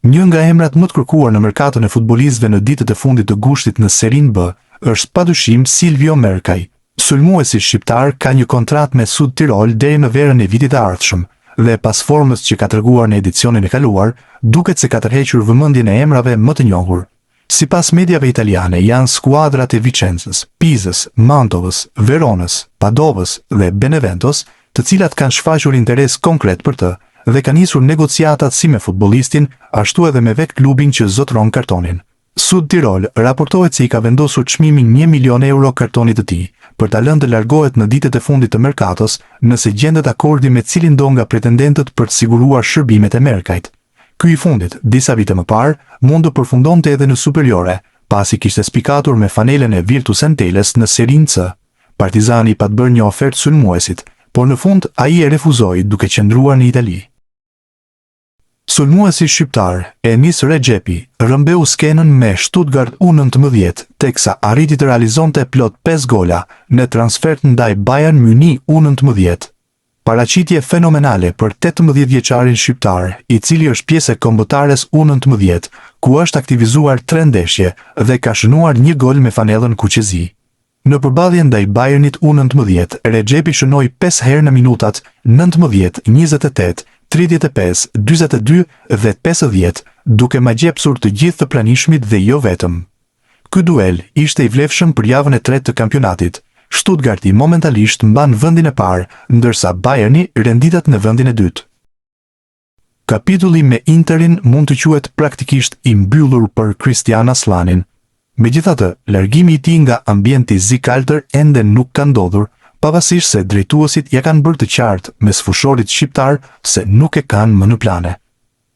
Një nga emrat më të kërkuar në merkaton e futbollistëve në ditët e fundit të gushtit në Serie B është padyshim Silvio Mercaj. Sulmuesi shqiptar ka një kontratë me Sud Tirol deri në verën e vitit të ardhshëm, dhe pas formës që ka treguar në edicionin e kaluar, duket se ka tërhequr vëmendjen e emrave më të njohur. Sipas mediave italiane, janë skuadrat e Vicenzës, Pisës, Mantovës, Veronës, Padovës dhe Beneventos, të cilat kanë shfaqur interes konkret për të dhe ka nisur negociatat si me futbollistin, ashtu edhe me vetë klubin që zotron kartonin. Sud Tirol raportohet se i ka vendosur çmimin 1 milion euro kartonit të tij, për ta lënë të largohet në ditët e fundit të merkatos, nëse gjendet akordi me cilin do nga pretendentët për të siguruar shërbimet e Mercajt. Ky i fundit, disa vite më parë, mund të përfundonte edhe në superiore, pasi kishte spikatur me fanelen e Virtus Enteles në Serie C. Partizani pa të bërë një ofertë sulmuesit, por në fund ai e refuzoi duke qëndruar në Itali. Sulmuesi shqiptar Enis Rexhepi rrëmbeu skenën me Stuttgart U19, teksa arriti të realizonte plot 5 gola në transfert ndaj Bayern Munich U19. Paraqitje fenomenale për 18-vjeçarin shqiptar, i cili është pjesë e kombëtares U19, ku është aktivizuar 3 ndeshje dhe ka shënuar 1 gol me fanellën kuqezi. Në përballje ndaj Bayernit U19, Rexhepi shënoi 5 herë në minutat 19, 28, 35, 42 dhe 50, duke magjepsur të gjithë të pranishmit dhe jo vetëm. Ky duel ishte i vlefshëm për javën e tretë të kampionatit. Stuttgarti momentalisht mban vendin e parë, ndërsa Bayerni renditet në vendin e dytë. Kapitulli me Interin mund të quhet praktikisht i mbyllur për Kristian Aslanin. Megjithatë, largimi i tij nga ambienti zikaltër ende nuk ka ndodhur, pavarësisht se drejtuesit ja kanë bërë të qartë mes fushorit shqiptar se nuk e kanë më në plane.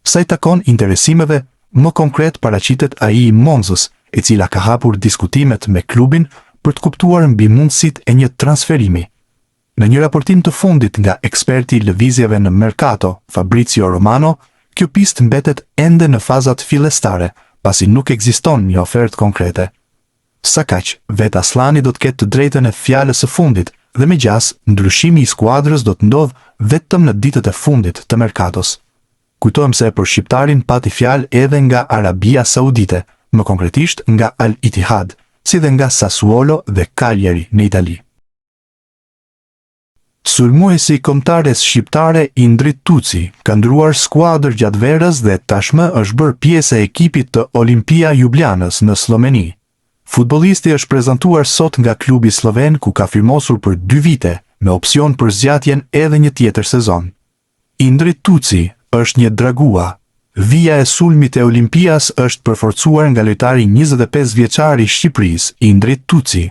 Sa i takon interesimeve, më konkret paraqitet ai i Monzës, e cila ka hapur diskutimet me klubin për të kuptuar mbi mundësitë e një transferimi. Në një raportim të fundit nga eksperti i lëvizjeve në Mercato, Fabrizio Romano, kjo pistë mbetet ende në fazat fillestare, pasi nuk ekziston një ofertë konkrete. Sa kaq, vetë Aslani do të ketë të drejtën e fjalës së fundit, dhe megjithëse ndryshimi i skuadrës do të ndodhë vetëm në ditët e fundit të merkatos. Kujtojmë se për shqiptarin pati fjalë edhe nga Arabia Saudite, më konkretisht nga Al Ittihad, si dhe nga Sassuolo dhe Cagliari në Itali. Sulmuesi kombëtares shqiptare Indrit Tuci ka ndruar skuadër gjatë verës dhe tashmë është bërë pjesë e ekipit të Olimpia Ljubljanës në Sloveni. Futbollisti është prezantuar sot nga klubi sloven ku ka firmosur për 2 vite, me opsion për zgjatjen edhe një tjetër sezon. Indrit Tuci është një dragua. Vija e sulmit e Olimpias është përforcuar nga lojtari 25 vjeçar i Shqipërisë, Indrit Tuci.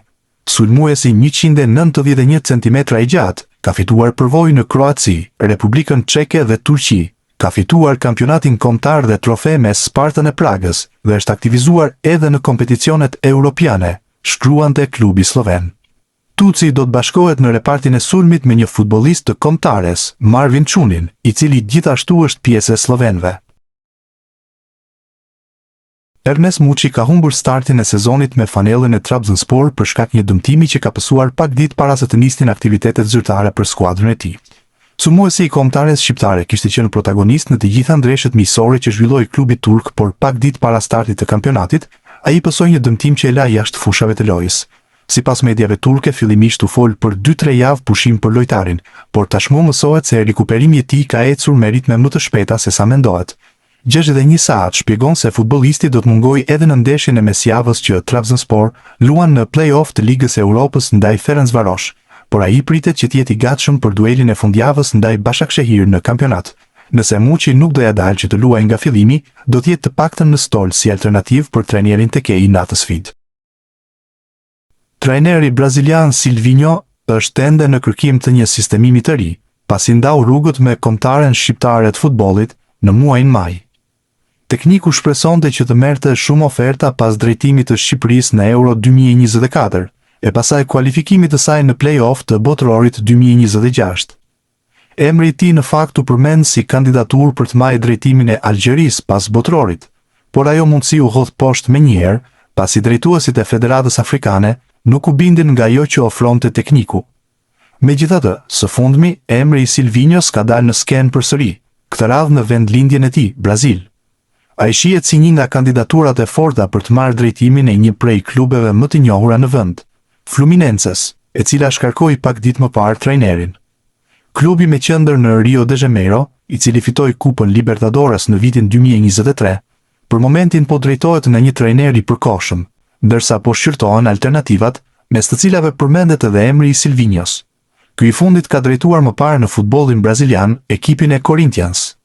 Sulmuesi 191 cm i gjatë, ka fituar përvojë në Kroaci, Republikën Çeke dhe Turqi. Ka fituar kampionatin kombëtar dhe trofe me Spartën e Pragës dhe është aktivizuar edhe në kompeticionet europiane, shkruante klubi sloven. Tuci do të bashkohet në repartin e sulmit me një futbollist të kombëtares, Marvin Çunin, i cili gjithashtu është pjesë e slovenëve. Ernest Muçi ka humbur startin e sezonit me fanellën e Trabzonspor për shkak një dëmtimi që ka pësuar pak ditë para se të nisnin aktivitetet zyrtare për skuadrën e tij. Sulmuesi i kombëtares shqiptare kishte qenë protagonist në të gjitha ndeshjet miqësore që zhvilloi klubi turk, por pak ditë para startit të kampionatit, ai pësoi një dëmtim që e la jashtë fushave të lojës. Sipas mediave turke, fillimisht u fol për 2-3 javë pushim për lojtarin, por tashmë mësohet se rikuperimi i tij ka ecur me ritme më të shpejta se sa mendohet. 61 saat shpjegon se futbollisti do të mungojë edhe në ndeshjen e mesjavës që Trabzonspor luan në play-off të Ligës e Europës ndaj Ferencvarosh, por ai pritet që të jetë i gatshëm për duelin e fundjavës ndaj Başakşehir në kampionat. Nëse Muçi nuk do ja dalë që të luajë nga fillimi, do të jetë të paktën në stol si alternativë për trajnerin Tekei në atë sfidë. Trajneri brazilian Silvinho është ende në kërkim të një sistemimi të ri, pasi ndau rrugët me kombëtaren shqiptare të futbollit në muajin maj. Tekniku shpresonte që të merrte shumë oferta pas drejtimit të Shqipërisë në Euro 2024, e pasaj kualifikimit të saj në play-off të botërorit 2026. Emri i tij në fakt u përmend si kandidatur për të marrë drejtimin e Algjerisë pas botërorit, por ajo mundësi u hodh poshtë menjëherë, pasi drejtuesit e Federatës Afrikane nuk u bindin nga ajo që ofronte tekniku. Megjithatë, së fundmi, emri i Silvinhos ka dalë në skenë përsëri, këtë radhë në vendlindjen e tij, Brazil. Ai shihet si një nga kandidaturat e forta për të marrë drejtimin e një prej klubeve më të njohura në vend, Fluminenses, e cila shkarkoi pak ditë më parë trajnerin. Klubi me qendër në Rio de Janeiro, i cili fitoi Kupën Libertadores në vitin 2023, për momentin po drejtohet në një trajner i përkohshëm, ndërsa po shqyrtohen alternativat, mes të cilave përmendet edhe emri i Silvinhos. Ky i fundit ka drejtuar më parë në futbollin brazilian ekipin e Corinthians.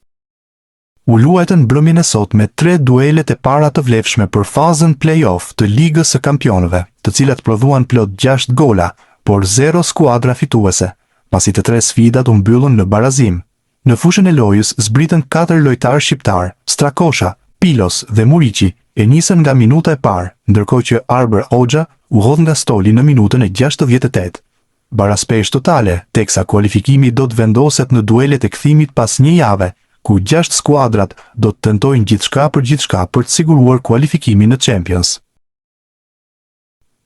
U luajtën mbrëmjen e sot me 3 duelet e para të vlefshme për fazën play-off të Ligës së Kampionëve, të cilat prodhuan plot 6 gola, por 0 skuadra fituese, pasi të 3 sfidat u mbyllën në barazim. Në fushën e lojës zbritën 4 lojtarë shqiptar, Strakosha, Pilos dhe Muriqi, e nisën nga minuta e parë, ndërkohë që Arber Hoxha u hodh nga stoli në minutën e 68. Baraspeshë totale, teksa kualifikimi do të vendoset në duelet e kthimit pas një jave, ku 6 skuadrat do të tentojnë gjithçka për të siguruar kualifikimin në Champions.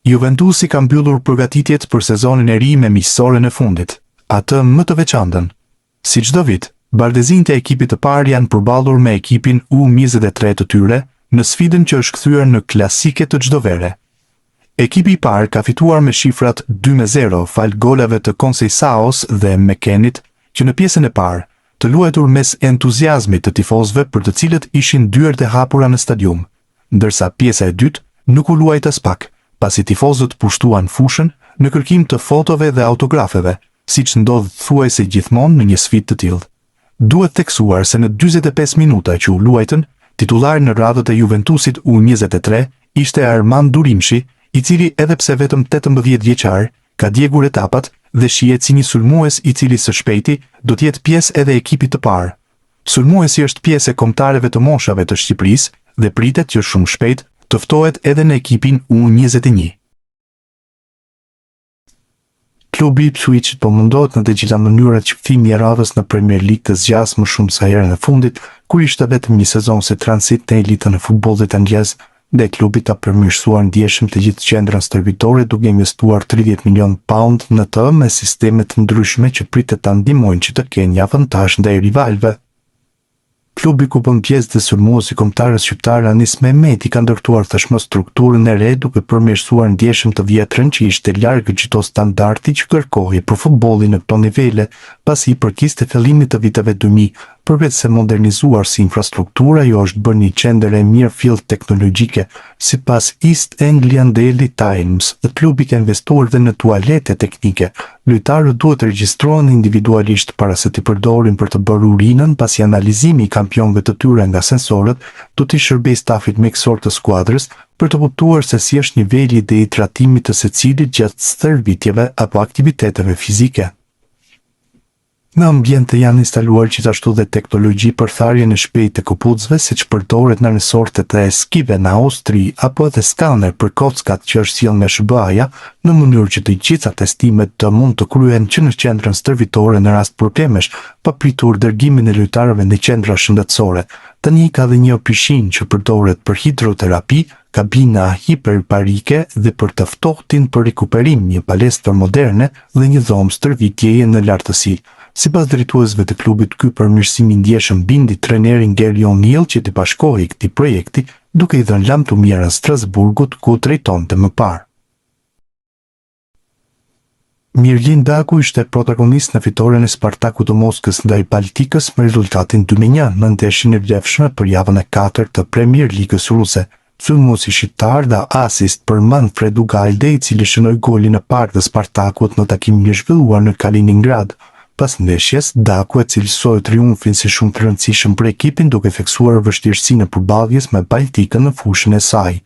Juventusi ka mbyllur përgatitjet për sezonin e ri me miqësoren e fundit, atë më të veçantën. Si çdo vit, bardëzinjtë e ekipit të parë janë përballur me ekipin U23 të tyre në sfidën që është kthyer në klasike të çdo vere. Ekipi i parë ka fituar me shifrat 2-0 fal golave të Conceiçaos dhe McKennit, që në pjesën e parë të luajtur mes entuziazmit të tifozëve për të cilët ishin dyert e hapura në stadium, ndërsa pjesa e dytë nuk u luajt as pak, pasi tifozët pushtuan fushën në kërkim të fotove dhe autografeve, siç ndodh thuajse gjithmonë në një sfidë të tillë. Duhet theksuar se në 45 minuta që u luajtën, titullari në radhët e Juventusit U23 ishte Armand Durimshi, i cili edhe pse vetëm 18 vjeçar, ka djegur etapat dhe shihet si një sulmues i cili së shpejti do të jetë pjesë edhe e ekipit të parë. Sulmuesi është pjesë e kombëtarëve të moshave të Shqipërisë dhe pritet që shumë shpejt të ftohet edhe në ekipin U21. Klubi Ipswich po mundohet në të gjitha mënyrat që kthimi i radhës në Premier League të zgjas më shumë se herën e fundit, kur ishte vetëm një sezon si transit në elitën e futbollit anglez, dhe klubi ka përmirësuar ndjeshëm të gjithë qendrën stërvitore duke investuar 30 milion pound në të me sisteme të ndryshme që pritet ta ndihmojnë që të kenë një avantazh ndaj rivalëve. Klubi ku bën pjesë dhe sulmuesi kombëtarës shqiptar Anis Mehmeti ka ndërtuar tashmë strukturën e re duke përmirësuar ndjeshëm të vjetrën që ishte larg çdo standardi që kërkohej për futbollin në këto nivele, pasi i përkiste fillimit të viteve 2000, përveç se modernizuar si infrastruktura, jo është bërë një qendër e mirë fill teknologjike. Sipas East Anglian Daily Times, klubi ka investuar dhe në tualete teknike. Lojtarët duhet të regjistrohen individualisht para se t'i përdorin për të bërë urinën, pasi analizimi i kampionëve të tyre nga sensorët do t'i shërbejë stafit mjekësor të skuadrës për të kuptuar se si është niveli dhe i trajtimit të secilit gjatë stërvitjeve apo aktiviteteve fizike. Në ambiente janë instaluar gjithashtu dhe teknologji për tharjen e shpejtë të këpucëve, siç përdoret në resortet e skive në Austri apo edhe skaner për kockat që është sjellë nga SBA-ja, në mënyrë që të gjitha testimet të mund të kryhen që në qendrën stërvitore në rast problemesh, pa pritur dërgimin e lojtarëve në qendra shëndetësore. Tani ka dhe një pishinë që përdoret për hidroterapi, kabina hiperbarike dhe për të ftohtin për rikuperim, një palestër moderne dhe një dhomë stërvitjeje në lartësi. Sipas drejtuesve të klubit, ky përmirësim i ndjeshëm bindi trajnerin Gary O'Neill që të bashkohej këtij projekti, duke i dhënë lam të mira Strasburgut ku trajtonte më parë. Mirlin Daku ishte protagonist në fitoren e Spartakut të Moskës ndaj Baltikës me rezultatin 2-1 në ndeshjen e vlefshme për javën e 4 të Premier Ligës ruse. Sulmuesi shqiptar dha asist për Manfred Ugalde, i cili shënoi golin e parë të Spartakut në takimin e zhvilluar në Kaliningrad. Pas ndeshjes, Daku e cilësoi triumfin si shumë të rëndësishëm për ekipin duke theksuar vështirësinë e përballjes me Baltikën në fushën e saj.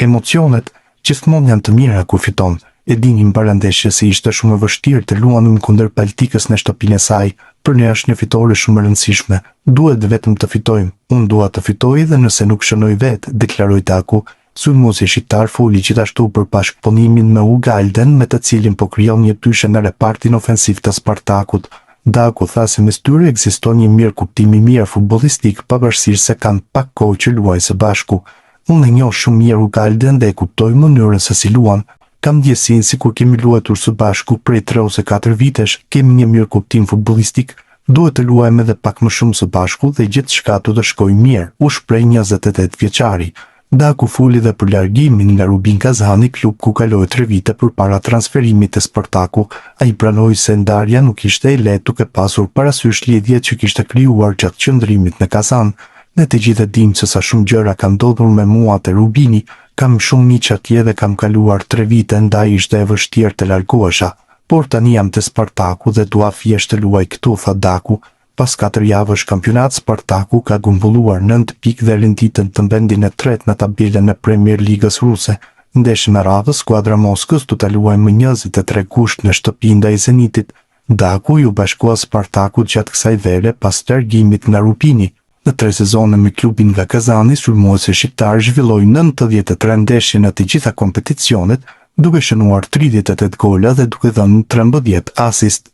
Emocionet gjithmonë janë të mira kur fiton. E dinim para ndeshjes se ishte shumë e vështirë të luanim kundër Baltikës në shtëpinë e saj. Për ne është një fitore shumë e rëndësishme. Duhet vetëm të fitojmë. Unë dua të fitoj dhe nëse nuk shënoj vetë, deklaroi Daku. Sulmuesi shqiptar foli gjithashtu për bashkëpunimin me Ugalden, me të cilin po krijon një dyshe në repartin ofensiv të Spartakut. Daku tha se mes tyre ekziston një mirë kuptim i mirë futbollistik, pavarësisht se kanë pak kohë që luajnë së bashku. Unë e njoh shumë mirë Ugalden dhe e kuptoj mënyrën se si luan. Kam ndjesinë sikur kemi luajtur së bashku prej 3 ose 4 vitesh, kemi një mirë kuptim futbollistik. duhet të luajmë edhe pak më shumë së bashku dhe gjithçka do të shkojë mirë, u shpreh 28 vjeçari. Daku fuli dhe për largimin nga Rubin Kazani, klub ku kaloi 3 vite përpara transferimit të Spartaku. Ai pranoi se ndarja nuk ishte e lehtë duke pasur parasysh lidhjet që kishte krijuar gjatë qëndrimit në Kazan. Ne të gjithë dimë se sa shumë gjëra kanë ndodhur me mua te Rubini, kam shumë miq atje dhe kam kaluar 3 vite, ndaj ishte e vështirë të largohesha. Por tani jam te Spartaku dhe dua thjesht të luaj këtu, tha Daku. Pas 4 javësh kampionat, Spartaku ka grumbulluar 9 pikë dhe renditën të vendin e 3 në tabelën e Premier Ligës ruse. Ndeshjen e radhës, skuadra Moskës do ta luajë më 23 gusht në shtëpi ndaj Zenitit. Daku ju bashkua Spartakut gjatë kësaj vere pas largimit nga Rubini. Në 3 sezone me klubin nga Kazani, sulmuesi shqiptar zhvilloi 93 ndeshje në të gjitha kompeticionet, duke shënuar 38 gola dhe duke dhënë 13 asist.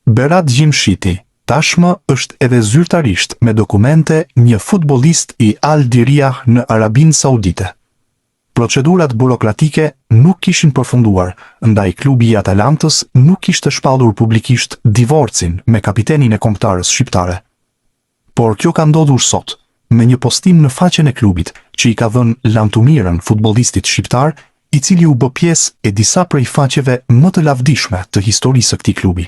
Berat Gjimshiti, tashmë është edhe zyrtarisht me dokumente një futbollist i Al Diriyah në Arabinë Saudite. Procedurat burokratike nuk kishin përfunduar, ndaj klubi i Atalantës nuk kishte shpallur publikisht divorcin me kapitenin e kombëtarës shqiptare. Por kjo ka ndodhur sot, me një postim në faqen e klubit që i ka dhënë lavdëmirën futbollistit shqiptar, i cili u bë pjesë e disa prej faqeve më të lavdishme të historisë së këtij klubi.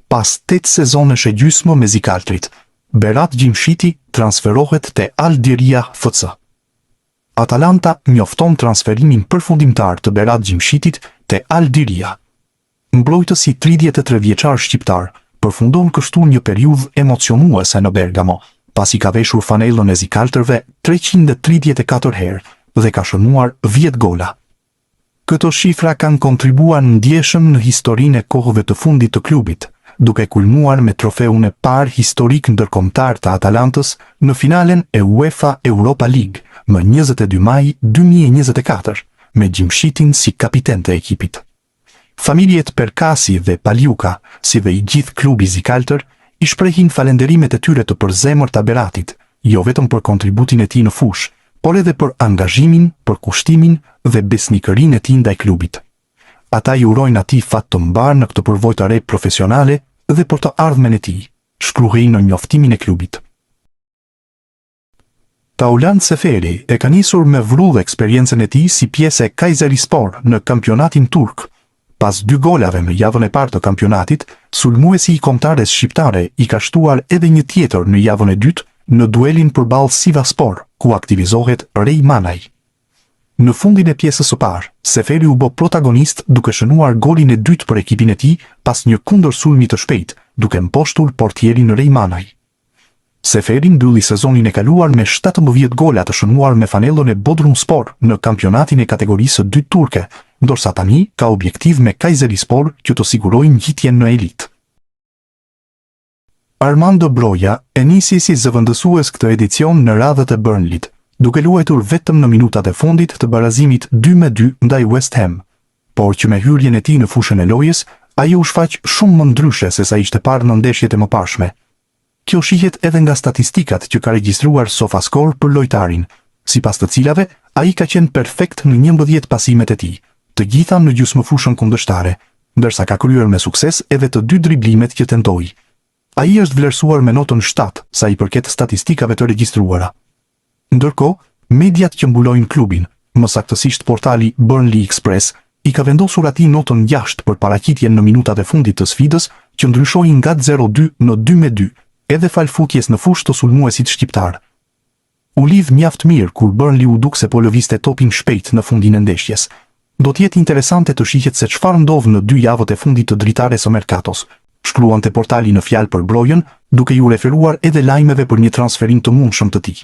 Pas 8 sezonesh e gjysmë me Zikaltrit, Berat Gjimshiti transferohet te Al Diriyah FC. Atalanta njofton transferimin përfundimtar të Berat Gjimshitit te Al Diriyah. Mbrojtësi 33 vjeçar shqiptar përfundon kështu një periudhë emocionuese në Bergamo, pasi ka veshur fanellën e Zikaltërve 334 herë dhe ka shënuar 10 gola. Këto shifra kanë kontribuar ndjeshëm në historinë e kohëve të fundit të klubit, duke kulmuar me trofeun e parë historik ndërkombëtar të Atalantës në finalen e UEFA Europa League më 22 maj 2024, me Gjimshitin si kapiten të ekipit. Familjet Perkasi dhe Paliuka, si dhe i gjithë klubi Zikaltër, i shprehin falenderimet e tyre të përzemërta Beratit, jo vetëm për kontributin e tij në fushë, por edhe për angazhimin, për kushtimin dhe besnikërinë e tij ndaj klubit. Ata i urojnë atij fat të mbar në këtë përvojë të re profesionale dhe për të ardhmen e tij, shkruhej në njoftimin e klubit. Taulant Seferi e ka nisur me vrudh eksperiencën e tij si pjesë e Kayserispor në kampionatin turk. Pas 2 golave në javën e parë të kampionatit, sulmuesi i kombëtares shqiptare i ka shtuar edhe një tjetër në javën e dytë në duelin përballë Sivaspor, ku aktivizohet Rej Manaj. Në fundin e pjesës së parë, Seferi u bë protagonist duke shënuar golin e dytë për ekipin e tij pas një kundërsulmi të shpejtë, duke mposhtur portierin Rej Manaj. Seferi mbylli sezonin e kaluar me 17 gola të shënuar me fanellën e Bodrumspor në kampionatin e kategorisë së dytë turke, ndërsa tani ka objektiv me Kayserispor që të sigurojë ngjitjen në elitë. Armando Broja e nisi si zëvendësues këtë edicion në radhët e Burnleyt, duke luajtur vetëm në minutat e fundit të barazimit 2-2 ndaj West Ham, por që me hyrjen e tij në fushën e lojës, ai u shfaq shumë më ndryshe se sa ishte parë në ndeshjet e mëparshme. Kjo shihet edhe nga statistikat që ka regjistruar SofaScore për lojtarin, sipas të cilave ai ka qenë perfekt në 11 pasimet e tij, të gjitha në gjysmëfushën kundërshtare, ndërsa ka kryer me sukses edhe të 2 driblimet që tentoi. Ai është vlerësuar me notën 7 sa i përket statistikave të regjistruara. Ndërkohë, mediat që mbulojnë klubin, më saktësisht portali Burnley Express, i ka vendosur atij notën 6 për paraqitjen në minutat e fundit të sfidës, që ndryshoi nga 0-2 në 2-2, edhe fal futjes në fushë të sulmuesit shqiptar. U lidh mjaft mirë kur Burnley u duk se po lëvizte topin shpejt në fundin e ndeshjes. Do të jetë interesante të shihet se çfarë ndodh në 2 javët e fundit të dritares së Mercatos, shkruante portali në fjalë për Brojën, duke ju referuar edhe lajmeve për një transferim të mundshëm të tij.